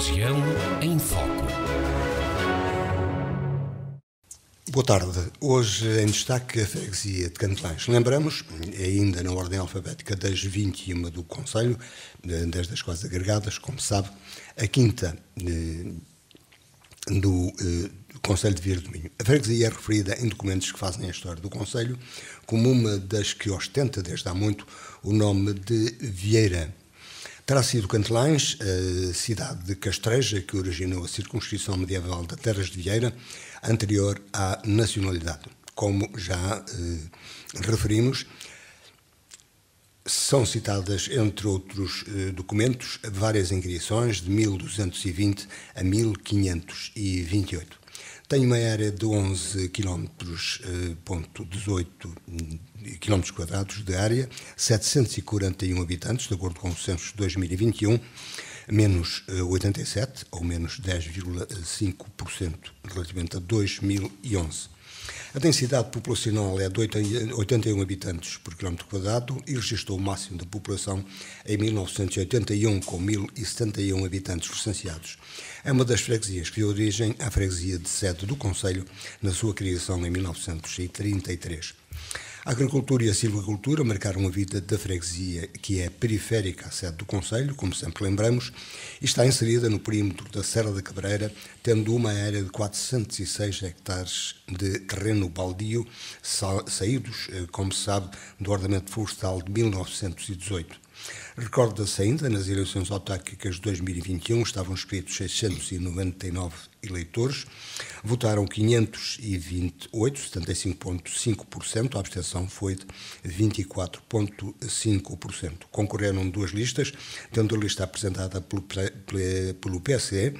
Região em Foco. Boa tarde. Hoje em destaque a freguesia de Cantelães. Lembramos, ainda na ordem alfabética, das 21 do Conselho, desde as quais agregadas, como sabe, a quinta do Conselho de Vieira do Minho. A freguesia é referida em documentos que fazem a história do Conselho como uma das que ostenta desde há muito o nome de Vieira. Terá sido Cantelães, a cidade de Castreja, que originou a circunscrição medieval de Terras de Vieira, anterior à nacionalidade. Como já referimos, são citadas, entre outros documentos, várias inscrições de 1220 a 1528. Tem uma área de 11 km,18 km quadrados de área, 741 habitantes, de acordo com o censo de 2021, menos 87, ou menos 10,5% relativamente a 2011. A densidade populacional é de 81 habitantes por quilómetro quadrado e registrou o máximo da população em 1981, com 1071 habitantes recenseados. É uma das freguesias que deu origem à freguesia de sede do Conselho na sua criação em 1933. A agricultura e a silvicultura marcaram a vida da freguesia, que é periférica à sede do Conselho, como sempre lembramos, e está inserida no perímetro da Serra da Cabreira, tendo uma área de 406 hectares de terreno baldio, saídos, como se sabe, do ordenamento florestal de 1918. Recorda-se ainda, nas eleições autárquicas de 2021, estavam inscritos 699 eleitores, votaram 528, 75,5%, a abstenção foi de 24,5%. Concorreram duas listas, tendo a lista apresentada pelo PSE,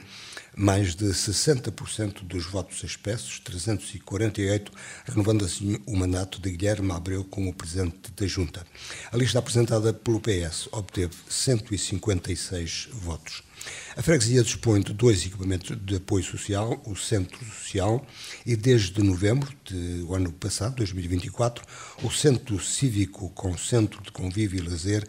mais de 60% dos votos expressos, 348, renovando assim o mandato de Guilherme Abreu como presidente da Junta. A lista apresentada pelo PS obteve 156 votos. A freguesia dispõe de dois equipamentos de apoio social, o Centro Social e, desde novembro do ano passado, 2024, o Centro Cívico com Centro de Convívio e Lazer,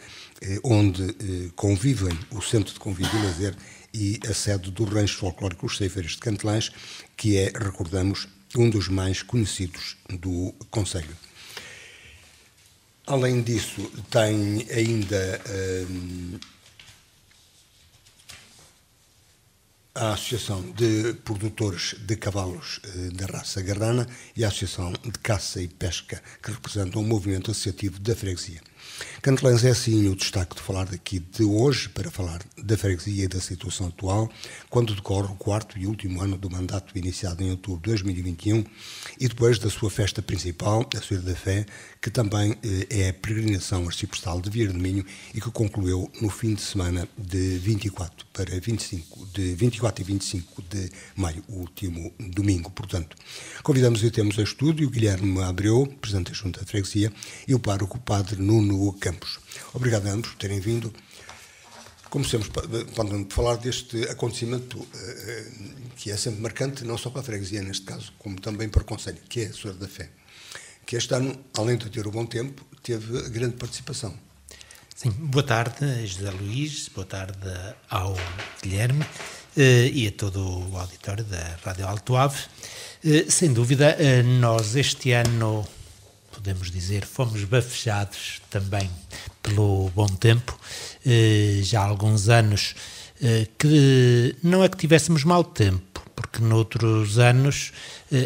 onde convivem o Centro de Convívio e Lazer e a sede do Rancho Folclórico Os Ceifeiros de Cantelães, que é, recordamos, um dos mais conhecidos do Conselho. Além disso, tem ainda a Associação de Produtores de Cavalos da Raça Garrana e a Associação de Caça e Pesca, que representam o movimento associativo da freguesia. Cantelães é assim o destaque de falar daqui de hoje, para falar da freguesia e da situação atual, quando decorre o quarto e último ano do mandato iniciado em outubro de 2021 e depois da sua festa principal, a Soeira da Fé, que também é a peregrinação arciprestal de Vieira do Minho e que concluiu no fim de semana de 24 e 25 de maio, o último domingo. Portanto, convidamos e temos a estúdio o Guilherme Abreu, presidente da Junta de Freguesia, e o pároco Padre Nuno Campos. Obrigado a ambos por terem vindo. Como sempre, para falar deste acontecimento que é sempre marcante, não só para a freguesia neste caso, como também para o Conselho, que é a Soeira da Fé, que este ano, além de ter o bom tempo, teve grande participação. Sim, boa tarde, José Luís, boa tarde ao Guilherme e a todo o auditório da Rádio Alto Ave. Sem dúvida, nós este ano, podemos dizer, fomos bafejados também pelo bom tempo. Já há alguns anos que não é que tivéssemos mau tempo, porque noutros anos,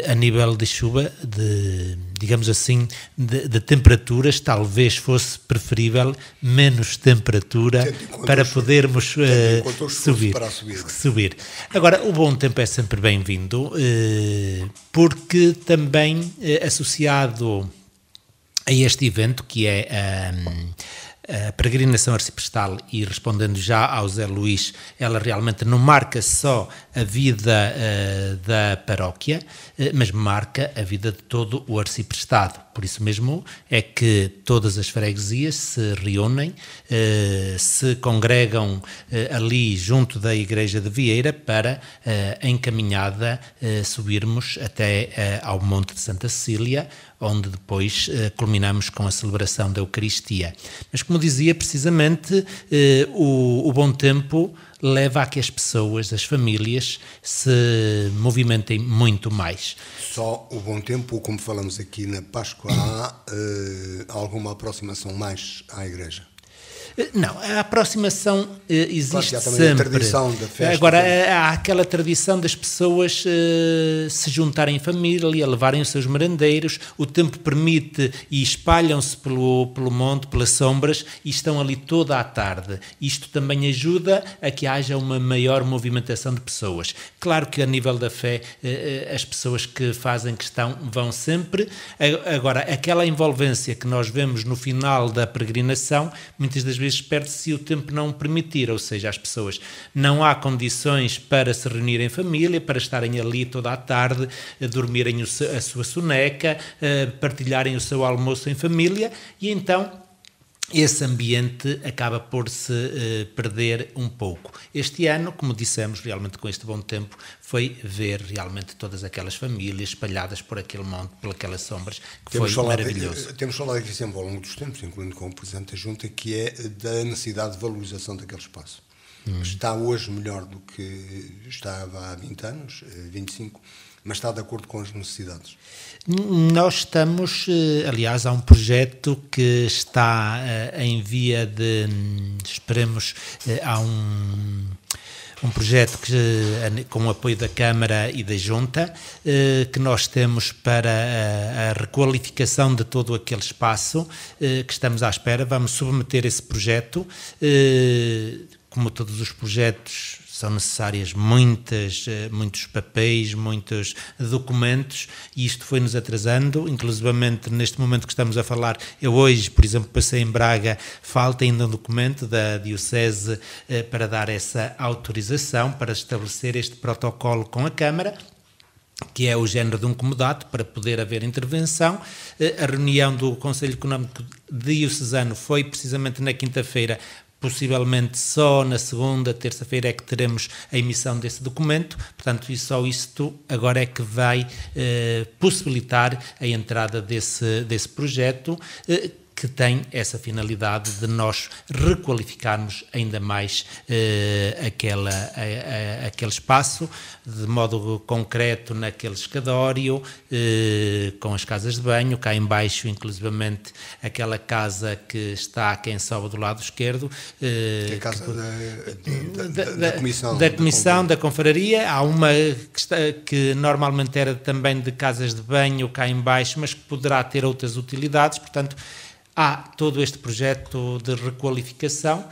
a nível de chuva, digamos assim, de temperaturas, talvez fosse preferível menos temperatura para podermos subir. Agora, o bom tempo é sempre bem-vindo, porque também associado a este evento, que é a peregrinação arciprestal, e respondendo já ao Zé Luís, ela realmente não marca só a vida da paróquia, mas marca a vida de todo o arciprestado. Por isso mesmo é que todas as freguesias se reúnem, se congregam ali junto da Igreja de Vieira para, em caminhada, subirmos até ao Monte de Santa Cecília, onde depois culminamos com a celebração da Eucaristia. Mas como como dizia, precisamente, o bom tempo leva a que as pessoas, as famílias, se movimentem muito mais. Só o bom tempo, como falamos aqui na Páscoa, há alguma aproximação mais à Igreja? Não, a aproximação existe claro, sempre. A tradição da festa. Agora, há aquela tradição das pessoas se juntarem em família, levarem os seus merendeiros, o tempo permite e espalham-se pelo monte, pelas sombras, e estão ali toda a tarde. Isto também ajuda a que haja uma maior movimentação de pessoas. Claro que a nível da fé, as pessoas que fazem questão vão sempre. Agora, aquela envolvência que nós vemos no final da peregrinação, muitas das vezes perde-se se o tempo não permitir, ou seja, as pessoas não há condições para se reunirem em família, para estarem ali toda a tarde, dormirem a sua soneca, partilharem o seu almoço em família, e então esse ambiente acaba por se perder um pouco. Este ano, como dissemos, realmente com este bom tempo, foi ver realmente todas aquelas famílias espalhadas por aquele monte, por aquelas sombras, que foi maravilhoso. Temos falado aqui sempre ao longo dos tempos, incluindo com o Presidente da Junta, que é da necessidade de valorização daquele espaço. Está hoje melhor do que estava há 20 anos, 25, mas está de acordo com as necessidades. Nós estamos, aliás, há um projeto que está em via de, esperemos, há um projeto com o apoio da Câmara e da Junta, que nós temos para a requalificação de todo aquele espaço, que estamos à espera. Vamos submeter esse projeto. Como todos os projetos, são necessárias muitos papéis, muitos documentos, e isto foi-nos atrasando, inclusivamente neste momento que estamos a falar. Eu hoje, por exemplo, passei em Braga, falta ainda um documento da Diocese para dar essa autorização, para estabelecer este protocolo com a Câmara, que é o género de um comodato, para poder haver intervenção. A reunião do Conselho Económico Diocesano foi precisamente na quinta-feira. Possivelmente só na segunda, terça-feira é que teremos a emissão desse documento, portanto, só isto agora é que vai possibilitar a entrada desse projeto, que tem essa finalidade de nós requalificarmos ainda mais aquele espaço, de modo concreto naquele escadório, com as casas de banho, cá em baixo, inclusivamente, aquela casa que está quem sobe do lado esquerdo. Que é a casa da Comissão. Da Confraria. Há uma que normalmente era também de casas de banho, cá em baixo, mas que poderá ter outras utilidades, portanto, há todo este projeto de requalificação.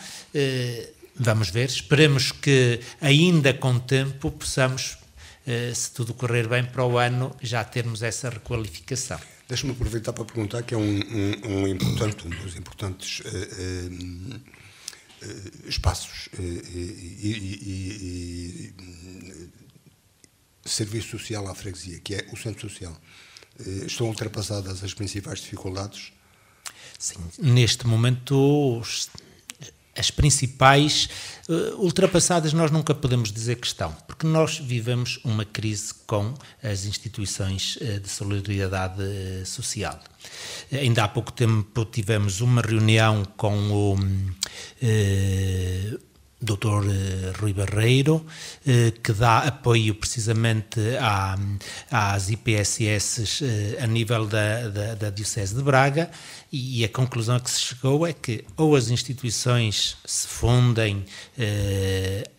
Vamos ver, esperemos que ainda com tempo possamos, se tudo correr bem para o ano, já termos essa requalificação. Deixa-me aproveitar para perguntar, que é um dos importantes espaços e serviço social à freguesia, que é o Centro Social. Estão ultrapassadas as principais dificuldades? Sim, neste momento as principais ultrapassadas nós nunca podemos dizer que estão, porque nós vivemos uma crise com as instituições de solidariedade social. Ainda há pouco tempo tivemos uma reunião com o Dr. Rui Barreiro, que dá apoio precisamente às IPSS a nível da Diocese de Braga, e a conclusão a que se chegou é que ou as instituições se fundem,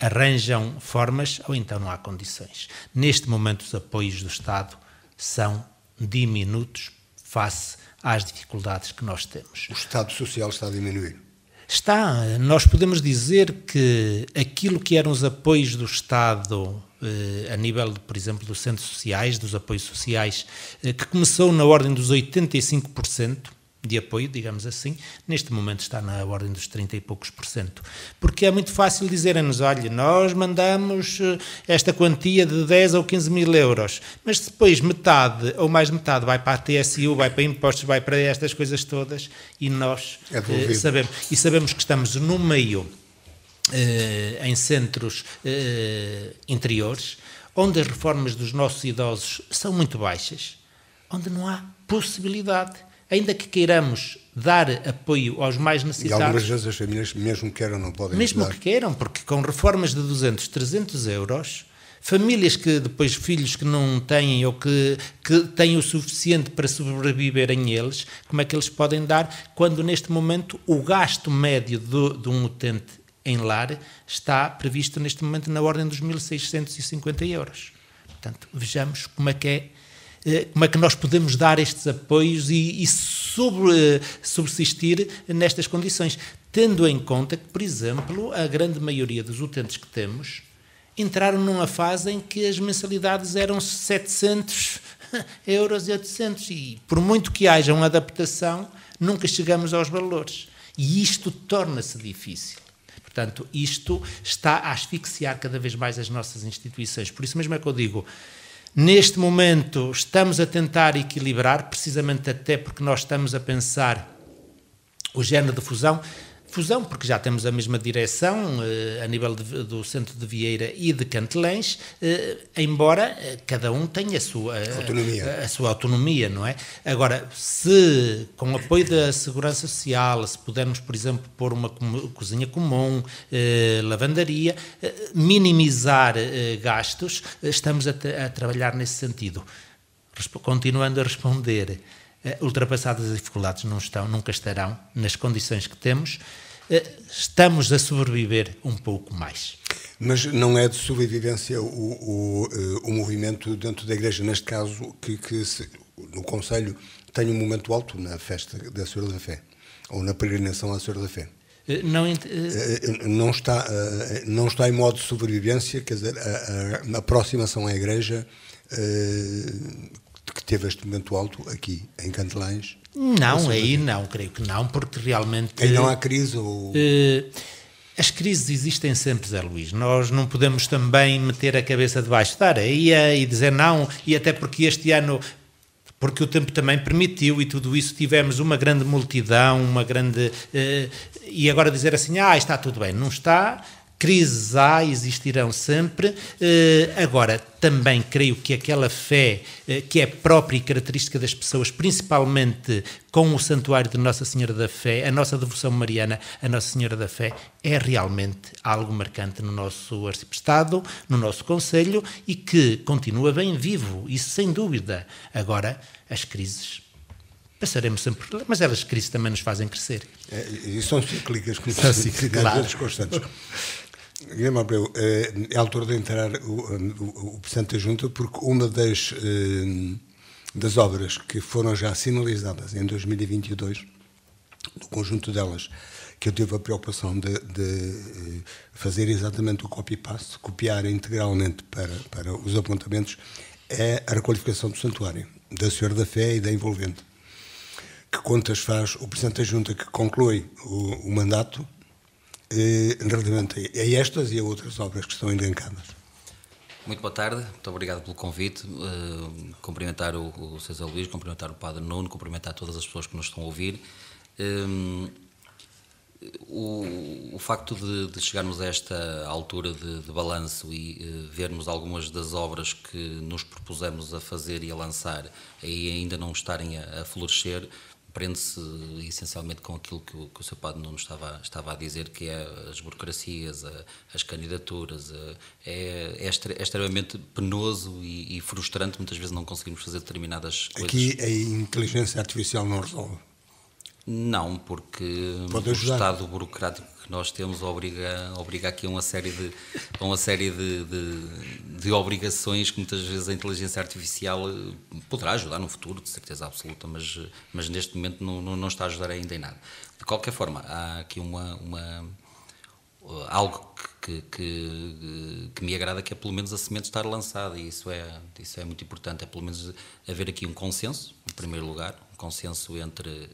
arranjam formas, ou então não há condições. Neste momento os apoios do Estado são diminutos face às dificuldades que nós temos. O Estado Social está a diminuir? Está. Nós podemos dizer que aquilo que eram os apoios do Estado a nível, por exemplo, dos centros sociais, dos apoios sociais, que começou na ordem dos 85% de apoio, digamos assim, neste momento está na ordem dos 30 e poucos %. Porque é muito fácil dizerem-nos, olha, nós mandamos esta quantia de 10 ou 15 mil euros, mas depois metade ou mais de metade vai para a TSU, vai para impostos, vai para estas coisas todas, e nós sabemos que estamos no meio, em centros interiores, onde as reformas dos nossos idosos são muito baixas, onde não há possibilidade. ainda que queiramos dar apoio aos mais E necessitados... algumas vezes as famílias, mesmo que queiram, não podem Mesmo ajudar. que queiram, porque com reformas de 200, 300 euros, famílias que depois, filhos que não têm ou que têm o suficiente para sobreviverem eles, como é que eles podem dar, quando neste momento o gasto médio de um utente em lar está previsto neste momento na ordem dos 1.650 euros. Portanto, vejamos como é que nós podemos dar estes apoios e subsistir nestas condições, tendo em conta que, por exemplo, a grande maioria dos utentes que temos entraram numa fase em que as mensalidades eram 700 euros e 800, e por muito que haja uma adaptação, nunca chegamos aos valores. E isto torna-se difícil. Portanto, isto está a asfixiar cada vez mais as nossas instituições. Por isso mesmo é que eu digo, neste momento estamos a tentar equilibrar, precisamente até porque nós estamos a pensar o género de fusão, porque já temos a mesma direção a nível do centro de Vieira e de Cantelães, embora cada um tenha a sua autonomia, não é? Agora, se com o apoio da Segurança Social, se pudermos, por exemplo, pôr uma cozinha comum, lavandaria, minimizar gastos, estamos a trabalhar nesse sentido. Continuando a responder, ultrapassadas as dificuldades nunca estarão nas condições que temos, estamos a sobreviver um pouco mais. Mas não é de sobrevivência o movimento dentro da Igreja, neste caso, que no Conselho tem um momento alto na festa da Senhora da Fé, ou na peregrinação à Senhora da Fé. Não está em modo de sobrevivência, quer dizer, a aproximação à Igreja que teve este momento alto aqui em Cantelães? Não, aí não, creio que não, porque realmente... Aí não há crise? As crises existem sempre, Zé Luís. Nós não podemos também meter a cabeça debaixo da areia e dizer não, e até porque este ano, porque o tempo também permitiu e tudo isso, tivemos uma grande multidão, e agora dizer assim, está tudo bem, não está... Crises existirão sempre. Agora, também creio que aquela fé que é própria e característica das pessoas, principalmente com o Santuário de Nossa Senhora da Fé, a nossa devoção mariana a Nossa Senhora da Fé, é realmente algo marcante no nosso arciprestado, no nosso concelho, e que continua bem vivo, isso sem dúvida. Agora, as crises... Passaremos sempre, mas as crises também nos fazem crescer. E são cíclicas, como são cíclicas, às vezes constantes. Guilherme Abreu, é a altura de entrar o Presidente da Junta, porque uma das obras que foram já sinalizadas em 2022, do conjunto delas, que eu tive a preocupação de fazer exatamente o copy-paste, copiar integralmente para os apontamentos, é a requalificação do santuário, da Senhora da Fé e da Envolvente. Que contas faz o Presidente da Junta que conclui o mandato relativamente a estas e a outras obras que estão elencadas? Muito boa tarde, muito obrigado pelo convite. Cumprimentar o César Luís, cumprimentar o Padre Nuno, cumprimentar todas as pessoas que nos estão a ouvir. O facto de chegarmos a esta altura de balanço e vermos algumas das obras que nos propusemos a fazer e a lançar e ainda não estarem a florescer, prende-se essencialmente com aquilo que o Sr. Padre Nuno estava a dizer, que é as burocracias, as candidaturas. É extremamente penoso e frustrante muitas vezes não conseguirmos fazer determinadas coisas. Aqui a inteligência artificial não resolve? Não, porque o estado burocrático que nós temos obriga aqui a uma série de obrigações que muitas vezes a inteligência artificial poderá ajudar no futuro, de certeza absoluta, mas neste momento não está a ajudar ainda em nada. De qualquer forma, há aqui algo que me agrada, que é pelo menos a semente estar lançada, e isso é muito importante, é pelo menos haver aqui um consenso, em primeiro lugar, um consenso entre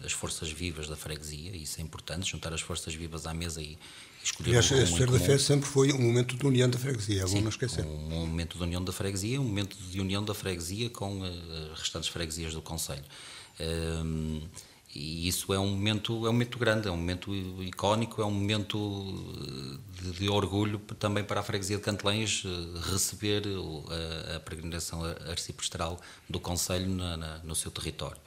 as forças vivas da freguesia, e isso é importante, juntar as forças vivas à mesa e escolher a Senhora da Fé sempre foi um momento de união da freguesia, é bom não esquecer. Um momento de união da freguesia, um momento de união da freguesia com as restantes freguesias do concelho. E isso é um momento grande, é um momento icónico, é um momento de orgulho também para a freguesia de Cantelães receber a peregrinação arciprestral do concelho no seu território.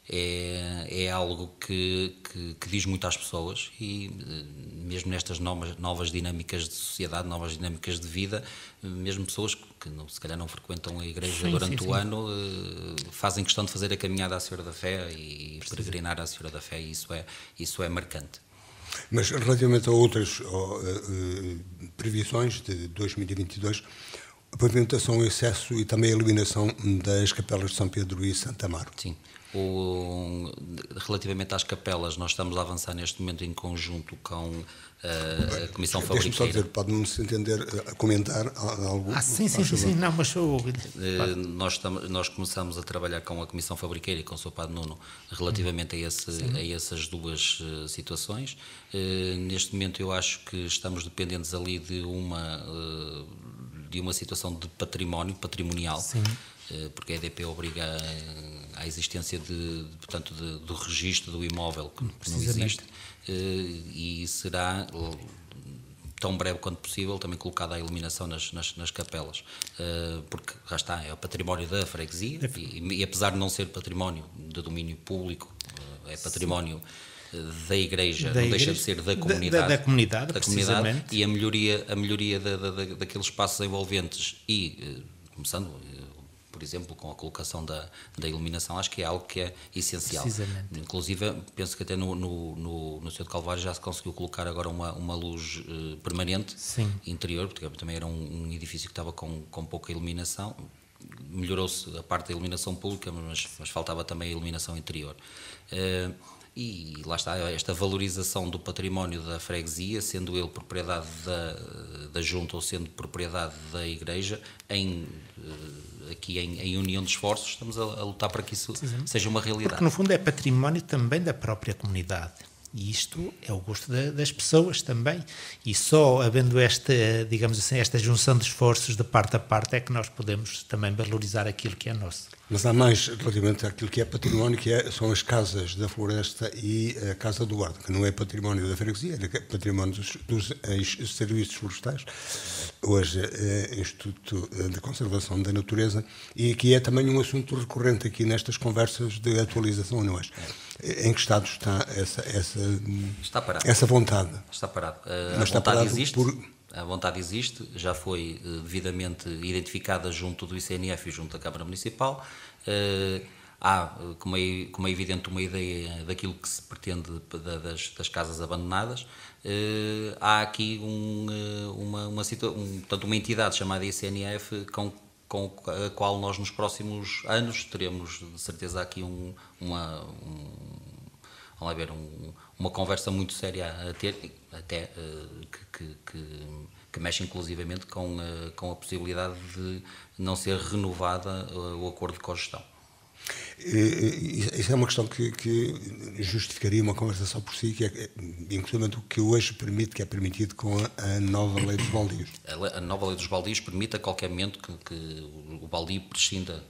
É algo que diz muito às pessoas e mesmo nestas novas dinâmicas de sociedade, novas dinâmicas de vida, mesmo pessoas que se calhar não frequentam a igreja durante o ano, fazem questão de fazer a caminhada à Senhora da Fé e peregrinar à Senhora da Fé, e isso é marcante. Mas relativamente a outras previsões de 2022, a pavimentação, o acesso e também a iluminação das capelas de São Pedro e Santa Amaro. Sim. Relativamente às capelas, nós estamos a avançar neste momento em conjunto com a Comissão Fabriqueira. Deixe-me só dizer, pode-me se entender, a comentar algo? Sim, não, mas nós começamos a trabalhar com a Comissão Fabriqueira e com o Sr. Padre Nuno relativamente a essas duas situações. Neste momento eu acho que estamos dependentes ali de uma situação de patrimonial. Sim. Porque a EDP obriga à existência do registro do imóvel que não existe, e será tão breve quanto possível também colocada a iluminação nas capelas, porque já está, é o património da freguesia e apesar de não ser património de domínio público, é património da Igreja, não deixa de ser da comunidade, da comunidade, e a melhoria daqueles espaços envolventes e começando por exemplo, com a colocação da iluminação, acho que é algo que é essencial. Inclusive, penso que até no Centro de Calvário já se conseguiu colocar agora uma luz permanente interior, porque também era um edifício que estava com pouca iluminação. Melhorou-se a parte da iluminação pública, mas faltava também a iluminação interior. E lá está, esta valorização do património da freguesia, sendo ele propriedade da Junta ou sendo propriedade da Igreja, aqui em união de esforços, estamos a lutar para que isso seja uma realidade. Porque, no fundo, é património também da própria comunidade. E isto é o gosto das pessoas também. E só havendo esta, digamos assim, esta junção de esforços de parte a parte é que nós podemos também valorizar aquilo que é nosso. Mas há mais relativamente àquilo que é património, são as casas da floresta e a Casa do Guarda, que não é património da freguesia, é património dos serviços florestais, hoje é Instituto de Conservação da Natureza, e que é também um assunto recorrente aqui nestas conversas de atualização anuais. Em que estado está essa vontade? Está parado. Mas está parado existe. A vontade existe, já foi devidamente identificada junto do ICNF e junto da Câmara Municipal. Há, como é evidente, uma ideia daquilo que se pretende das casas abandonadas. Há aqui uma entidade chamada ICNF com a qual nós nos próximos anos teremos de certeza aqui uma conversa muito séria a ter, até que mexe inclusivamente com a possibilidade de não ser renovada o acordo de cogestão. Isso é uma questão que justificaria uma conversa só por si, que é inclusive o que hoje permite, que é permitido com a nova lei dos baldios. A nova lei dos baldios permite a qualquer momento que o baldio prescinda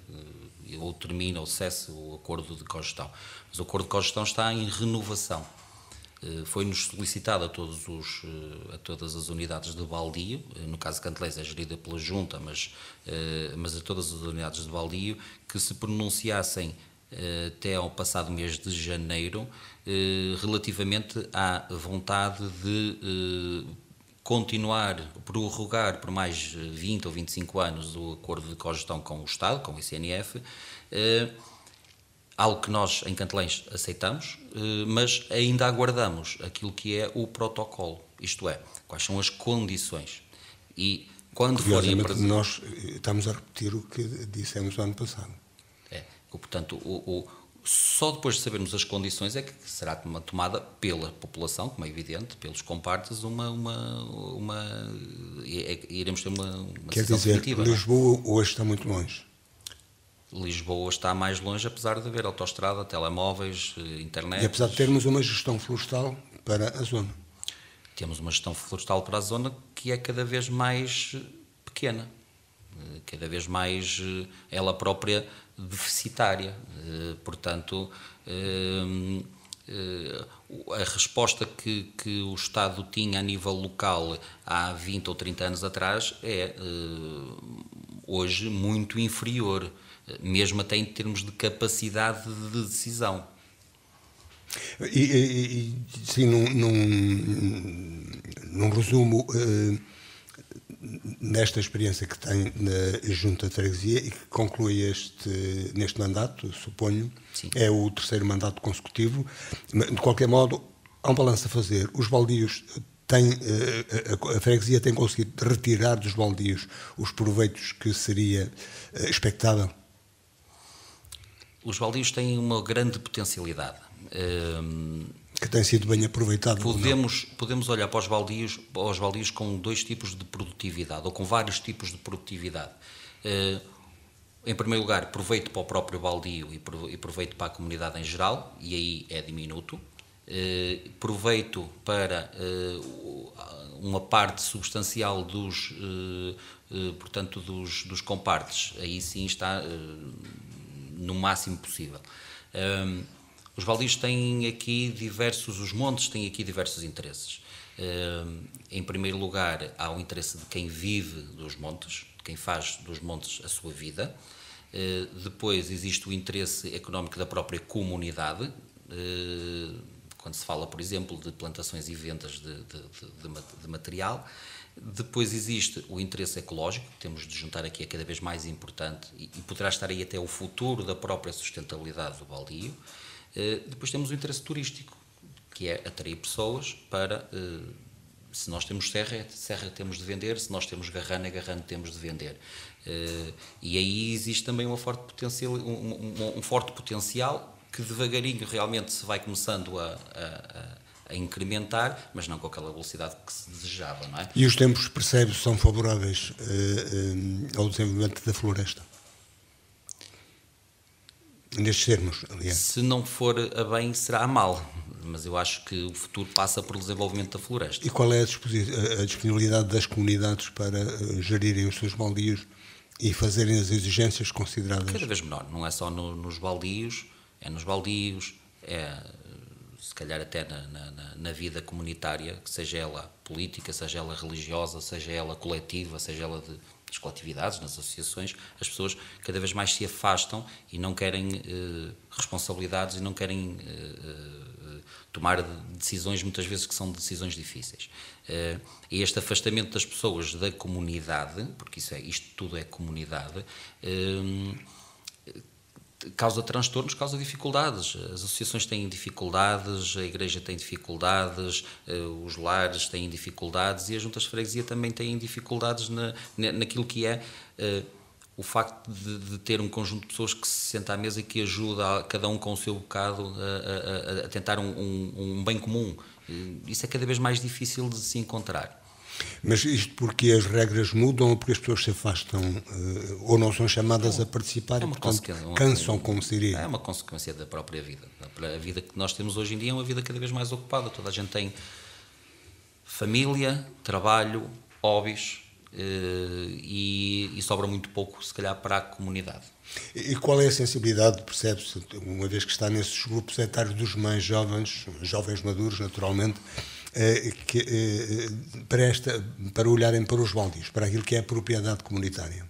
ou termine ou cesse o acordo de cogestão. Mas o acordo de cogestão está em renovação. Foi-nos solicitado a todas as unidades de baldio, no caso de Cantelés é gerida pela Junta, mas a todas as unidades de baldio, que se pronunciassem até ao passado mês de janeiro relativamente à vontade de continuar, prorrogar por mais 20 ou 25 anos o acordo de cogestão com o Estado, com o ICNF, algo que nós, em Cantelés, aceitamos, mas ainda aguardamos aquilo que é o protocolo, isto é, quais são as condições. E quando forem nós estamos a repetir o que dissemos no ano passado. Portanto, só depois de sabermos as condições é que será tomada pela população, como é evidente, pelos compartes, iremos ter uma decisão definitiva. Quer dizer, Lisboa hoje está muito longe. Lisboa está mais longe, apesar de haver autoestrada, telemóveis, internet. E apesar de termos uma gestão florestal para a zona. Temos uma gestão florestal para a zona que é cada vez mais pequena, cada vez mais ela própria deficitária. Portanto, a resposta que o Estado tinha a nível local há 20 ou 30 anos atrás é hoje muito inferior. mesmo até em termos de capacidade de decisão. Sim, num resumo, nesta experiência que tem na Junta de Freguesia e que conclui neste mandato, suponho, Sim. É o terceiro mandato consecutivo, de qualquer modo, há um balanço a fazer. Os baldios a freguesia tem conseguido retirar dos baldios os proveitos que seria expectável? Os baldios têm uma grande potencialidade. Que tem sido bem aproveitado. Podemos olhar para os baldios com dois tipos de produtividade, ou com vários tipos de produtividade. Em primeiro lugar, proveito para o próprio baldio e proveito para a comunidade em geral, e aí é diminuto. Proveito para uma parte substancial dos compartes, aí sim está no máximo possível. Os baldios têm aqui os montes têm aqui diversos interesses. Em primeiro lugar, há o interesse de quem vive dos montes, de quem faz dos montes a sua vida. Depois existe o interesse económico da própria comunidade, quando se fala, por exemplo, de plantações e vendas de material. Depois existe o interesse ecológico, que temos de juntar aqui, é cada vez mais importante e poderá estar aí até o futuro da própria sustentabilidade do baldio. Depois temos o interesse turístico, que é atrair pessoas para, se nós temos serra temos de vender, se nós temos garrano temos de vender. E aí existe também um forte potencial que devagarinho realmente se vai começando a incrementar, mas não com aquela velocidade que se desejava, não é? E os tempos, percebe-se, são favoráveis ao desenvolvimento da floresta? Nestes termos, aliás. Se não for a bem, será a mal, mas eu acho que o futuro passa por desenvolvimento da floresta. E qual é a disponibilidade das comunidades para gerirem os seus baldios e fazerem as exigências consideradas? Cada vez menor, não é só nos baldios, se calhar até na vida comunitária, seja ela política, seja ela religiosa, seja ela coletiva, seja ela das coletividades, nas associações, as pessoas cada vez mais se afastam e não querem responsabilidades e não querem tomar decisões, muitas vezes, que são decisões difíceis. E este afastamento das pessoas da comunidade, porque isto tudo é comunidade, causa transtornos, causa dificuldades. As associações têm dificuldades, a igreja tem dificuldades, os lares têm dificuldades e as juntas de freguesia também têm dificuldades naquilo que é o facto de ter um conjunto de pessoas que se senta à mesa e que ajuda cada um com o seu bocado a tentar um bem comum. Isso é cada vez mais difícil de se encontrar. Mas isto porque as regras mudam ou porque as pessoas se afastam ou não são chamadas a participar e, portanto, cansam, como seria? É uma consequência da própria vida. A vida que nós temos hoje em dia é uma vida cada vez mais ocupada. Toda a gente tem família, trabalho, hobbies e sobra muito pouco, se calhar, para a comunidade. E qual é a sensibilidade, percebe-se, uma vez que está nesses grupos etários dos mais jovens maduros, naturalmente, para olharem para os baldios, para aquilo que é a propriedade comunitária?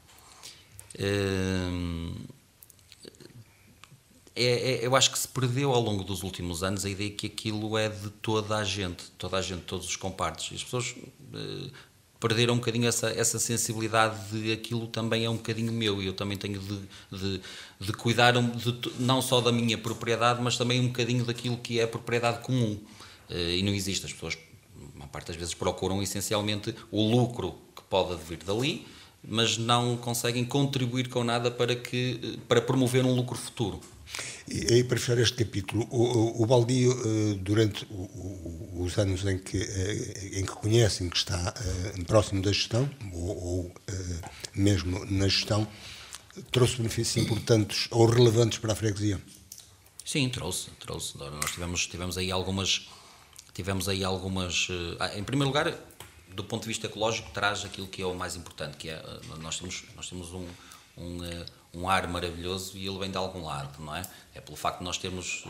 Eu acho que se perdeu ao longo dos últimos anos a ideia que aquilo é de toda a gente, todos os compartes. As pessoas perderam um bocadinho essa sensibilidade de aquilo também é um bocadinho meu e eu também tenho de cuidar não só da minha propriedade, mas também um bocadinho daquilo que é a propriedade comum. E não existe. As pessoas, uma parte das vezes, procuram essencialmente o lucro que pode vir dali, mas não conseguem contribuir com nada para promover um lucro futuro. E aí, para fechar este capítulo, o baldio, durante os anos em que conhecem que está próximo da gestão, ou mesmo na gestão, trouxe benefícios importantes ou relevantes para a freguesia? Sim, trouxe. Nós tivemos aí algumas... em primeiro lugar, do ponto de vista ecológico, traz aquilo que é o mais importante, que é nós temos um ar maravilhoso e ele vem de algum lado, não é? É pelo facto de nós termos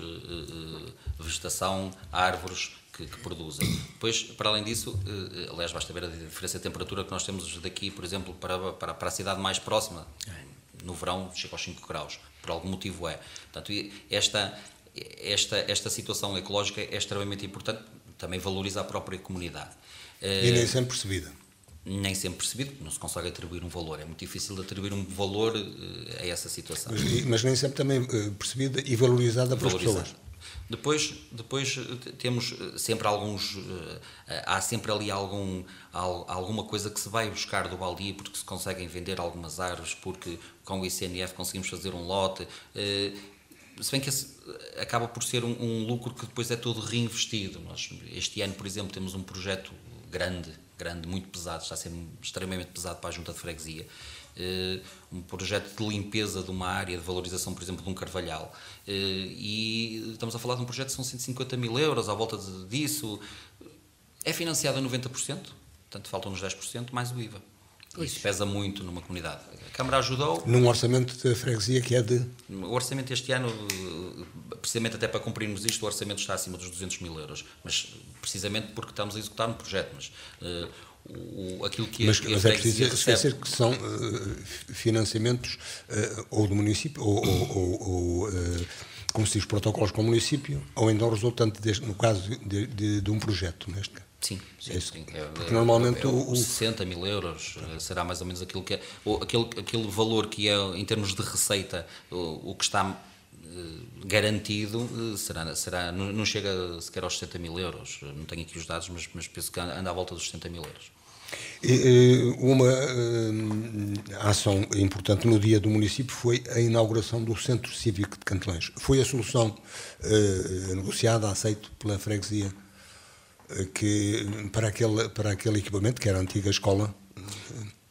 vegetação, árvores que produzem. Depois, para além disso, aliás, basta ver a diferença de temperatura que nós temos daqui, por exemplo, para a cidade mais próxima. no verão chega aos 5 graus, por algum motivo é. Portanto, esta situação ecológica é extremamente importante, também valoriza a própria comunidade. E nem sempre percebida. Nem sempre percebido, não se consegue atribuir um valor, é muito difícil de atribuir um valor a essa situação. Mas nem sempre também percebida e valorizada pelas pessoas. Depois temos sempre há sempre ali alguma coisa que se vai buscar do baldio, porque se conseguem vender algumas árvores, porque com o ICNF conseguimos fazer um lote, se bem que acaba por ser um lucro que depois é todo reinvestido. Nós, este ano, por exemplo, temos um projeto grande, muito pesado, está a ser extremamente pesado para a Junta de Freguesia, um projeto de limpeza de uma área de valorização, por exemplo, de um carvalhal, e estamos a falar de um projeto que são 150 mil euros, à volta disso, é financiado a 90%, portanto faltam-nos 10% mais o IVA. Isso pesa muito numa comunidade. A Câmara ajudou. Num orçamento de freguesia que é de... O orçamento este ano, precisamente até para cumprirmos isto, o orçamento está acima dos 200 mil euros. Mas precisamente porque estamos a executar um projeto. Mas aquilo que mas a freguesia esquecer que são financiamentos ou do município, ou como se diz, protocolos com o município, ou então resultante, no caso de um projeto, neste caso. Sim. Porque normalmente os 60 mil euros será mais ou menos aquilo que é, aquele valor que é, em termos de receita, o que está garantido não chega sequer aos 60 mil euros. Não tenho aqui os dados, mas penso que anda à volta dos 60 mil euros. Uma ação importante no dia do município foi a inauguração do Centro Cívico de Cantelães. Foi a solução negociada, aceita pela freguesia para aquele equipamento que era a antiga escola,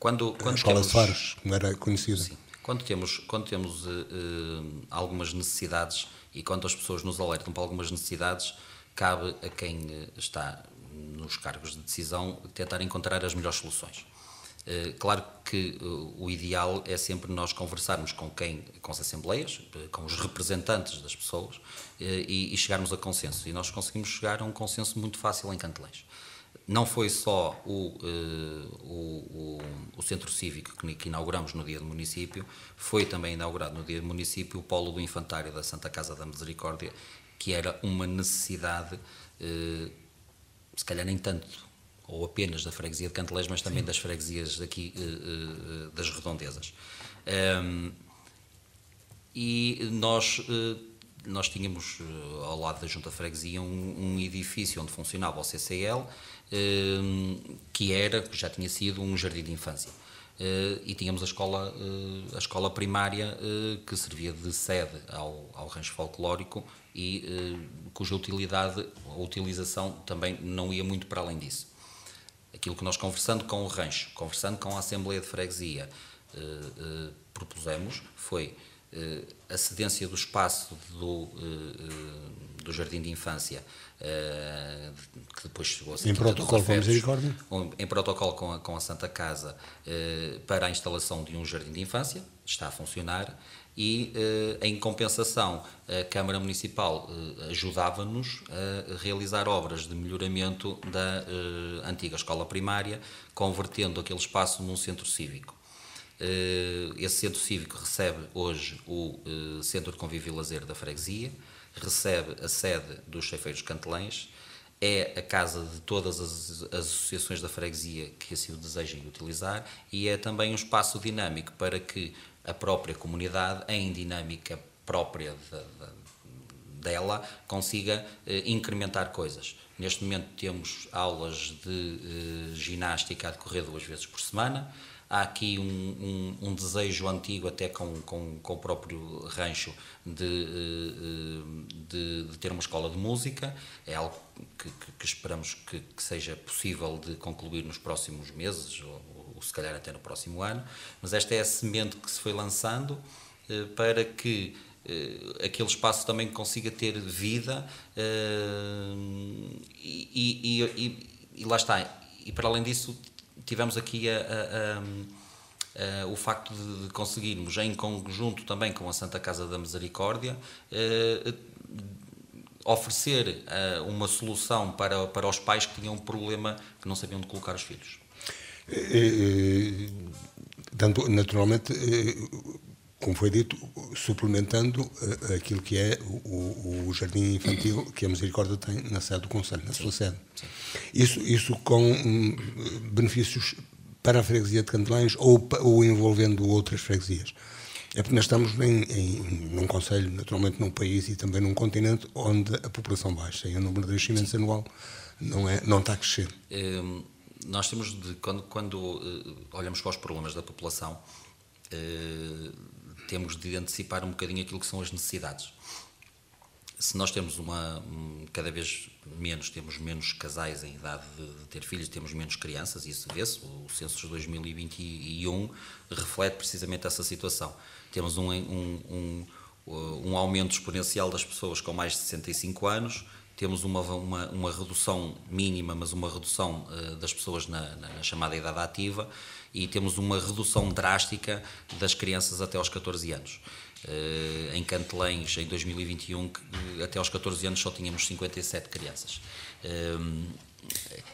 a escola de Faros, como era conhecida. Sim. Quando temos algumas necessidades e quando as pessoas nos alertam para algumas necessidades, cabe a quem está nos cargos de decisão tentar encontrar as melhores soluções. Claro que o ideal é sempre nós conversarmos com as assembleias, com os representantes das pessoas e chegarmos a consenso. E nós conseguimos chegar a um consenso muito fácil em Cantelães. Não foi só o Centro Cívico que inauguramos no Dia do Município, foi também inaugurado no Dia do Município o Polo do Infantário da Santa Casa da Misericórdia, que era uma necessidade, se calhar nem tanto, ou apenas da freguesia de Cantelães, mas também das freguesias daqui, das redondezas. E nós tínhamos ao lado da Junta de Freguesia um edifício onde funcionava o CCL, que já tinha sido um jardim de infância. E tínhamos a escola primária que servia de sede ao rancho folclórico e cuja utilização também não ia muito para além disso. Aquilo que nós, conversando com o rancho, conversando com a Assembleia de Freguesia, propusemos foi a cedência do espaço do Jardim de Infância, que depois chegou a ser em protocolo com a Misericórdia? Em protocolo com a Santa Casa, para a instalação de um Jardim de Infância, está a funcionar, e em compensação a Câmara Municipal ajudava-nos a realizar obras de melhoramento da antiga escola primária, convertendo aquele espaço num centro cívico. Esse centro cívico recebe hoje o Centro de Convívio e Lazer da freguesia, recebe a sede dos ceifeiros Cantelães, é a casa de todas as associações da freguesia que assim o desejem utilizar e é também um espaço dinâmico para que a própria comunidade, em dinâmica própria dela, consiga incrementar coisas. Neste momento temos aulas de ginástica a decorrer 2 vezes por semana. Há aqui um desejo antigo, até com o próprio rancho, de ter uma escola de música. É algo que esperamos que seja possível de concluir nos próximos meses, ou se calhar até no próximo ano. Mas esta é a semente que se foi lançando para que aquele espaço também consiga ter vida e lá está. E para além disso, tivemos aqui o facto de conseguirmos, em conjunto também com a Santa Casa da Misericórdia, oferecer uma solução para os pais que tinham um problema que não sabiam onde colocar os filhos. Naturalmente, como foi dito, suplementando aquilo que é o jardim infantil que a Misericórdia tem na sede do Conselho, na sua sede. Isso com benefícios para a freguesia de Candelães ou envolvendo outras freguesias. É porque nós estamos num concelho, naturalmente num país e também num continente onde a população baixa e o número de nascimentos anual não está a crescer. Nós temos quando olhamos para os problemas da população, temos de antecipar um bocadinho aquilo que são as necessidades. Se nós temos cada vez temos menos casais em idade de ter filhos, temos menos crianças, isso vê-se, o censo de 2021 reflete precisamente essa situação. Temos um aumento exponencial das pessoas com mais de 65 anos, temos uma redução mínima, mas uma redução das pessoas na chamada idade ativa, e temos uma redução drástica das crianças até aos 14 anos. Em Cantelães, em 2021, até aos 14 anos só tínhamos 57 crianças.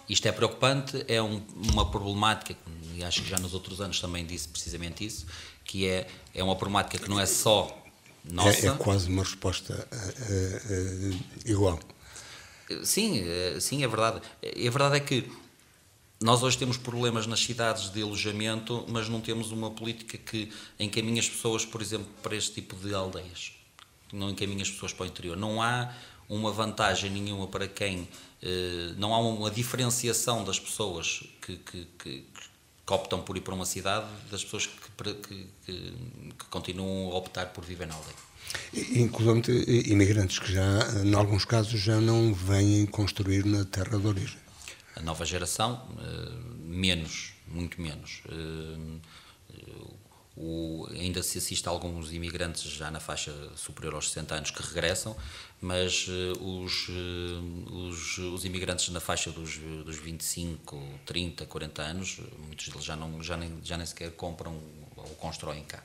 Isto é preocupante, é uma problemática, e acho que já nos outros anos também disse precisamente isso, que é uma problemática que não é só nossa. É quase uma resposta igual. Sim, é verdade. A verdade é que nós hoje temos problemas nas cidades de alojamento, mas não temos uma política que encaminhe as pessoas, por exemplo, para este tipo de aldeias. Não encaminha as pessoas para o interior. Não há uma vantagem nenhuma para quem... não há uma diferenciação das pessoas que optam por ir para uma cidade das pessoas que continuam a optar por viver na aldeia. Inclusive imigrantes que já, em alguns casos, já não vêm construir na terra de origem. A nova geração, muito menos. Ainda se assiste a alguns imigrantes já na faixa superior aos 60 anos que regressam, mas os imigrantes na faixa dos 25, 30, 40 anos, muitos deles já nem sequer compram ou constroem cá.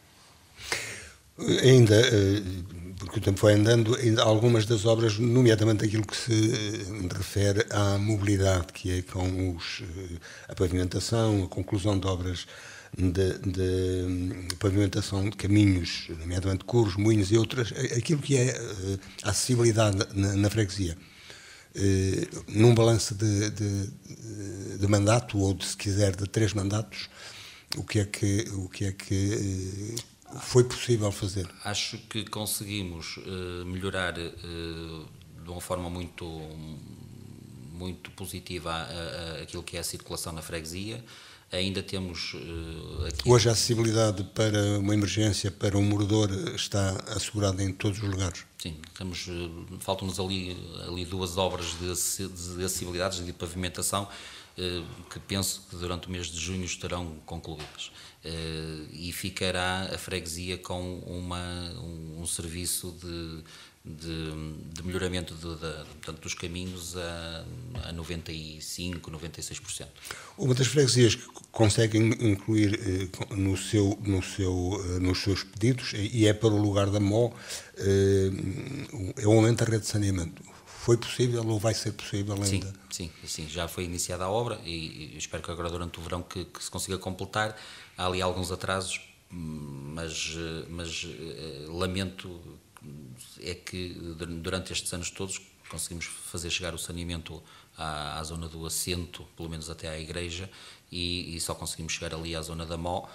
Ainda, porque o tempo foi andando, ainda algumas das obras, nomeadamente aquilo que se refere à mobilidade, que é com a pavimentação, a conclusão de obras de pavimentação de caminhos, nomeadamente curvos, moinhos e outras, aquilo que é a acessibilidade na freguesia. Num balanço de mandato, ou se quiser de 3 mandatos, o que é que foi possível fazer? Acho que conseguimos melhorar de uma forma muito positiva aquilo que é a circulação na freguesia. Ainda temos aqui... Hoje a acessibilidade para uma emergência, para um morador, está assegurada em todos os lugares? Sim, faltam-nos ali 2 obras de acessibilidade, de pavimentação, que penso que durante o mês de junho estarão concluídas. E ficará a freguesia com um serviço de melhoramento portanto, dos caminhos a 95%, 96%. Uma das freguesias que conseguem incluir nos seus pedidos, e é para o lugar da MO, é o aumento da rede de saneamento. Foi possível ou vai ser possível ainda? Sim, já foi iniciada a obra e espero que agora durante o verão que se consiga completar. Há ali alguns atrasos, mas lamento é que durante estes anos todos conseguimos fazer chegar o saneamento à zona do assento, pelo menos até à igreja, e só conseguimos chegar ali à zona da Mó.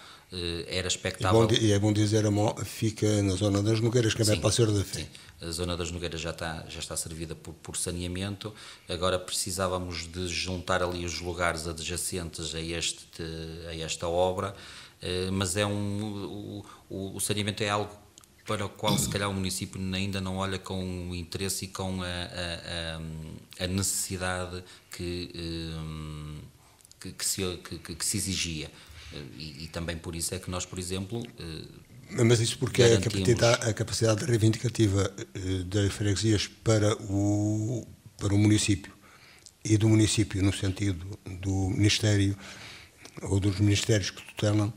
Era expectável... E é bom dizer, a Mó fica na zona das Nogueiras, que é para a Senhora da Fé. Sim, a zona das Nogueiras já está servida por saneamento. Agora precisávamos de juntar ali os lugares adjacentes a esta obra, mas o saneamento é algo para o qual se calhar o município ainda não olha com interesse e com a necessidade que se exigia. E também por isso é que nós, por exemplo... Mas isso porque a capacidade reivindicativa das freguesias para o município, e do município no sentido do Ministério ou dos Ministérios que tutelam,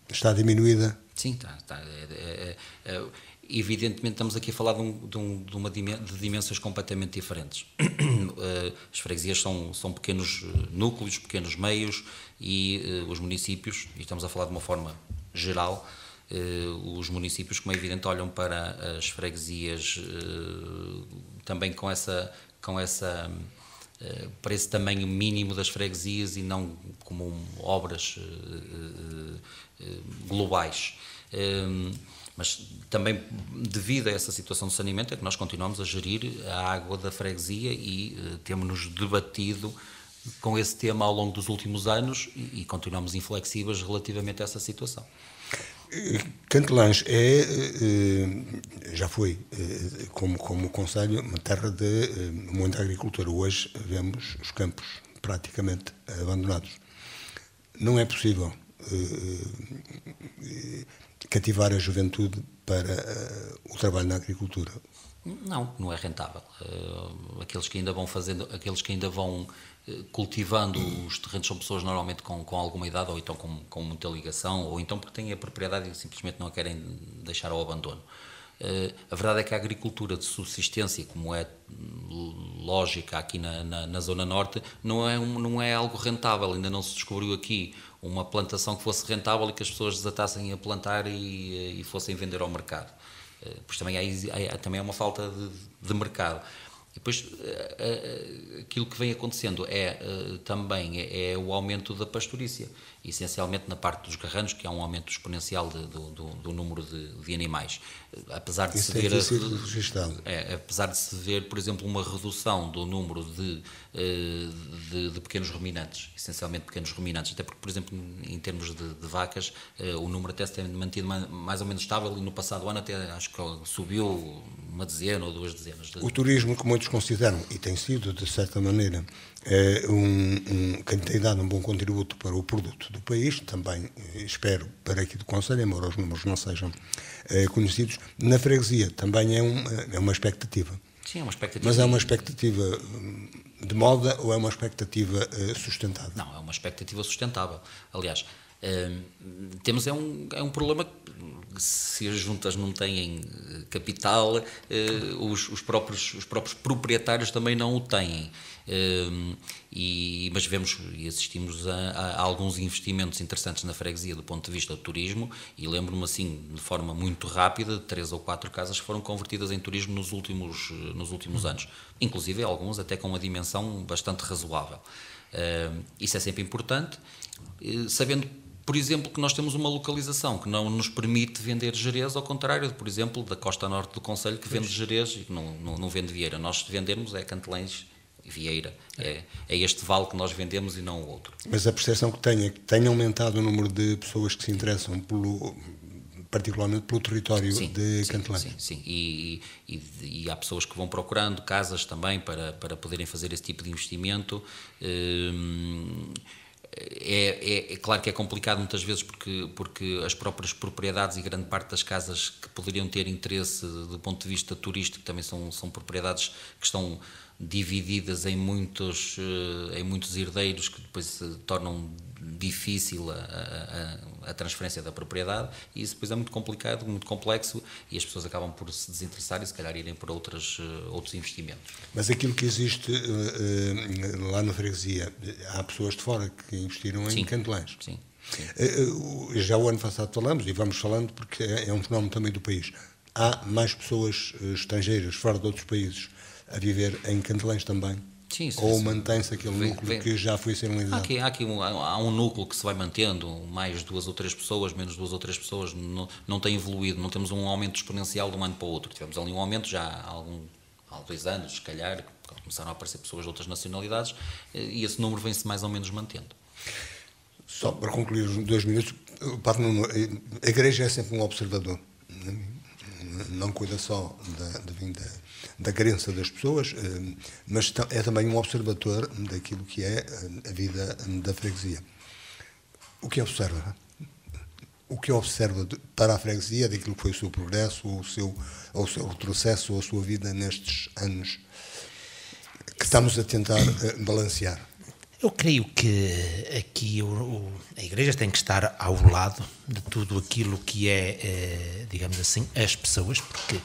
está diminuída? Sim, está. Evidentemente estamos aqui a falar de dimensões completamente diferentes. As freguesias são pequenos núcleos, pequenos meios, e os municípios, e estamos a falar de uma forma geral, Os municípios, como é evidente, olham para as freguesias também para esse tamanho mínimo das freguesias e não como obras globais. Mas também devido a essa situação de saneamento é que nós continuamos a gerir a água da freguesia e temos-nos debatido com esse tema ao longo dos últimos anos e continuamos inflexíveis relativamente a essa situação. Cantelães já foi, como concelho, uma terra de muita agricultura. Hoje vemos os campos praticamente abandonados. Não é possível cativar a juventude para o trabalho na agricultura. Não é rentável. Aqueles que ainda vão cultivando os terrenos são pessoas normalmente com alguma idade ou então com muita ligação ou então porque têm a propriedade e simplesmente não a querem deixar ao abandono. A verdade é que a agricultura de subsistência, como é lógica aqui na Zona Norte, não é algo rentável. Ainda não se descobriu aqui uma plantação que fosse rentável e que as pessoas desatassem a plantar e fossem vender ao mercado. Pois também é uma falta de mercado. E depois, aquilo que vem acontecendo também é o aumento da pastorícia, essencialmente na parte dos garranos, que há um aumento exponencial do número de animais. Apesar de se ver, por exemplo, uma redução do número de pequenos ruminantes, essencialmente pequenos ruminantes, até porque, por exemplo, em termos de vacas, o número até se tem mantido mais ou menos estável e no passado ano até acho que subiu uma dezena ou 2 dezenas. O turismo, que muitos consideram, e tem sido, de certa maneira, quem tem dado um bom contributo para o produto do país, também espero para aqui do Conselho, embora os números não sejam conhecidos, na freguesia também é uma expectativa. Sim, é uma expectativa. Mas é uma expectativa de moda ou é uma expectativa sustentável? Não, é uma expectativa sustentável. Aliás, temos um problema que se as juntas não têm capital, os próprios proprietários também não o têm. Mas vemos e assistimos a alguns investimentos interessantes na freguesia do ponto de vista do turismo e lembro-me assim, de forma muito rápida, de 3 ou 4 casas que foram convertidas em turismo nos últimos anos. Inclusive alguns até com uma dimensão bastante razoável. Isso é sempre importante, sabendo, por exemplo, que nós temos uma localização que não nos permite vender Gerês, ao contrário, por exemplo, da costa norte do concelho, que vende Gerês e que não vende Vieira. Nós vendermos é Cantelães e Vieira. É este vale que nós vendemos e não o outro. Mas a percepção que tenho é que tem aumentado o número de pessoas que se interessam particularmente pelo território de Cantelães. Sim. E há pessoas que vão procurando casas também para poderem fazer esse tipo de investimento. É claro que é complicado muitas vezes porque as próprias propriedades e grande parte das casas que poderiam ter interesse do ponto de vista turístico também são propriedades que estão divididas em muitos herdeiros que depois tornam difícil a transferência da propriedade e isso depois é muito complicado, muito complexo e as pessoas acabam por se desinteressar e se calhar irem por outros investimentos. Mas aquilo que existe lá na freguesia, há pessoas de fora que investiram em Cantelães. Sim. Já o ano passado falamos e vamos falando porque é um fenómeno também do país. Há mais pessoas estrangeiras fora de outros países a viver em Cantelães também? Sim, ou mantém-se aquele núcleo que já foi sinalizado? Há um núcleo que se vai mantendo, mais 2 ou 3 pessoas, menos 2 ou 3 pessoas, não tem evoluído, não temos um aumento exponencial de um ano para o outro. Tivemos ali um aumento já há 2 anos, se calhar, começaram a aparecer pessoas de outras nacionalidades e esse número vem-se mais ou menos mantendo. Só para concluir os 2 minutos, a Igreja é sempre um observador, não cuida só da crença das pessoas, mas é também um observador daquilo que é a vida da freguesia. O que observa? O que observa para a freguesia daquilo que foi o seu progresso, ou o seu retrocesso, ou a sua vida nestes anos que estamos a tentar balancear? Eu creio que aqui a Igreja tem que estar ao lado de tudo aquilo que é, digamos assim, as pessoas, porque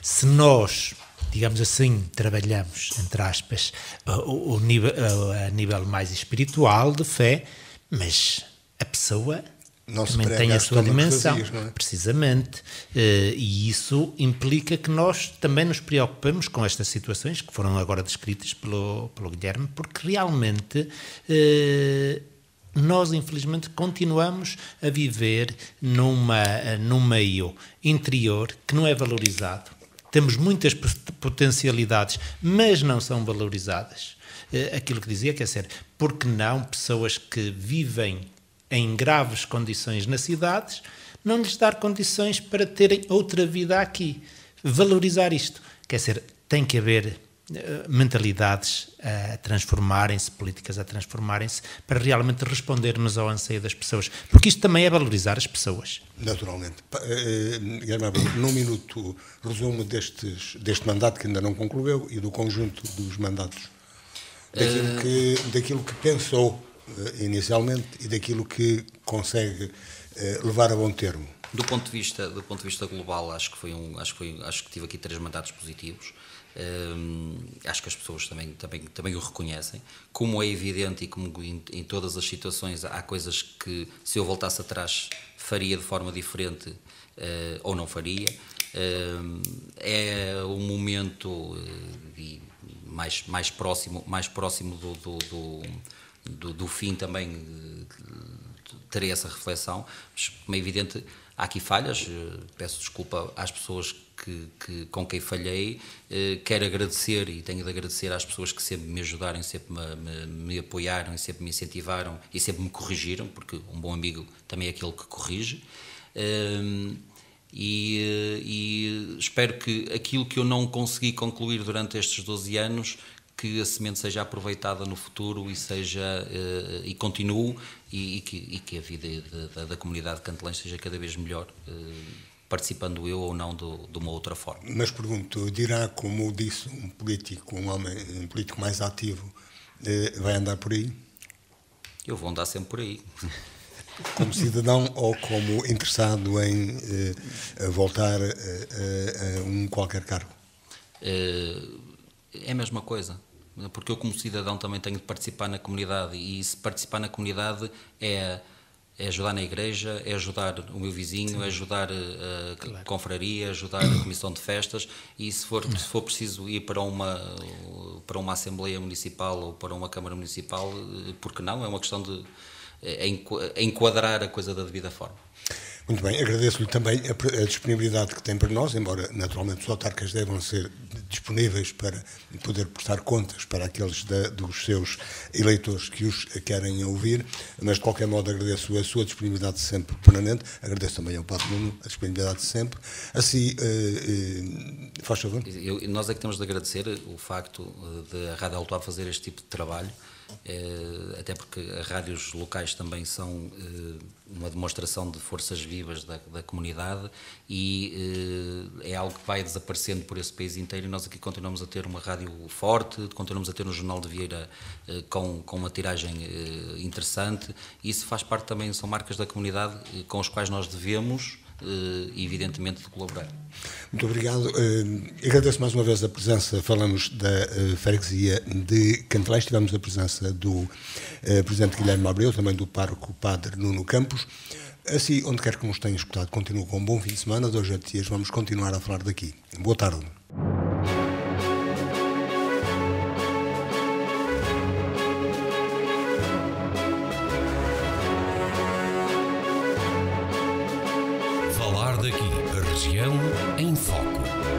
se nós, digamos assim, trabalhamos, entre aspas, a nível mais espiritual, de fé, mas a pessoa também tem a sua dimensão, vazios, não é? Precisamente, e isso implica que nós também nos preocupamos com estas situações que foram agora descritas pelo Guilherme, porque realmente nós infelizmente continuamos a viver num meio interior que não é valorizado. Temos muitas potencialidades, mas não são valorizadas. Aquilo que dizia, quer dizer, porque não pessoas que vivem em graves condições nas cidades, não lhes dar condições para terem outra vida aqui. Valorizar isto. Quer dizer, tem que haver mentalidades a transformarem-se, políticas a transformarem-se, para realmente respondermos ao anseio das pessoas. Porque isto também é valorizar as pessoas. Naturalmente. Guilherme, num minuto, resumo deste mandato que ainda não concluiu e do conjunto dos mandatos. Daquilo que pensou inicialmente e daquilo que consegue levar a bom termo. Do ponto de vista global, acho que tive aqui 3 mandatos positivos. Acho que as pessoas também o reconhecem. Como é evidente e como em todas as situações há coisas que, se eu voltasse atrás, faria de forma diferente ou não faria. É um momento mais próximo do fim também, terei essa reflexão, mas como é evidente há aqui falhas, peço desculpa às pessoas com quem falhei, quero agradecer e tenho de agradecer às pessoas que sempre me ajudaram, sempre me apoiaram, sempre me incentivaram e sempre me corrigiram, porque um bom amigo também é aquele que corrige. E espero que aquilo que eu não consegui concluir durante estes 12 anos, que a semente seja aproveitada no futuro e continue e que a vida da comunidade cantelense seja cada vez melhor, participando eu ou não de uma outra forma. Mas pergunto, dirá, como disse um político mais ativo, vai andar por aí? Eu vou andar sempre por aí. Como cidadão ou como interessado em voltar a um qualquer cargo? É a mesma coisa, porque eu como cidadão também tenho de participar na comunidade, e se participar na comunidade é ajudar na igreja, é ajudar o meu vizinho, sim, é ajudar a confraria, ajudar a comissão de festas, e se for preciso ir para uma Assembleia Municipal ou para uma Câmara Municipal, porque não? É uma questão de enquadrar a coisa da devida forma. Muito bem, agradeço-lhe também a disponibilidade que tem para nós, embora naturalmente os autarcas devam ser disponíveis para poder prestar contas para aqueles dos seus eleitores que os querem ouvir, mas de qualquer modo agradeço a sua disponibilidade sempre permanente, agradeço também ao Padre Nuno a disponibilidade sempre. Assim, faz favor. Nós é que temos de agradecer o facto de a Rádio Alto fazer este tipo de trabalho, até porque as rádios locais também são uma demonstração de forças vivas da comunidade, e é algo que vai desaparecendo por esse país inteiro, e nós aqui continuamos a ter uma rádio forte, continuamos a ter um Jornal de Vieira com uma tiragem interessante, e isso faz parte também, são marcas da comunidade com as quais nós devemos evidentemente de colaborar. Muito obrigado. Agradeço mais uma vez a presença, falamos da freguesia de Cantelães, tivemos a presença do Presidente Guilherme Abreu, também do pároco Padre Nuno Campos. Assim, onde quer que nos tenha escutado, continuo com um bom fim de semana, 2 dias vamos continuar a falar daqui. Boa tarde. Falar daqui, a região em foco.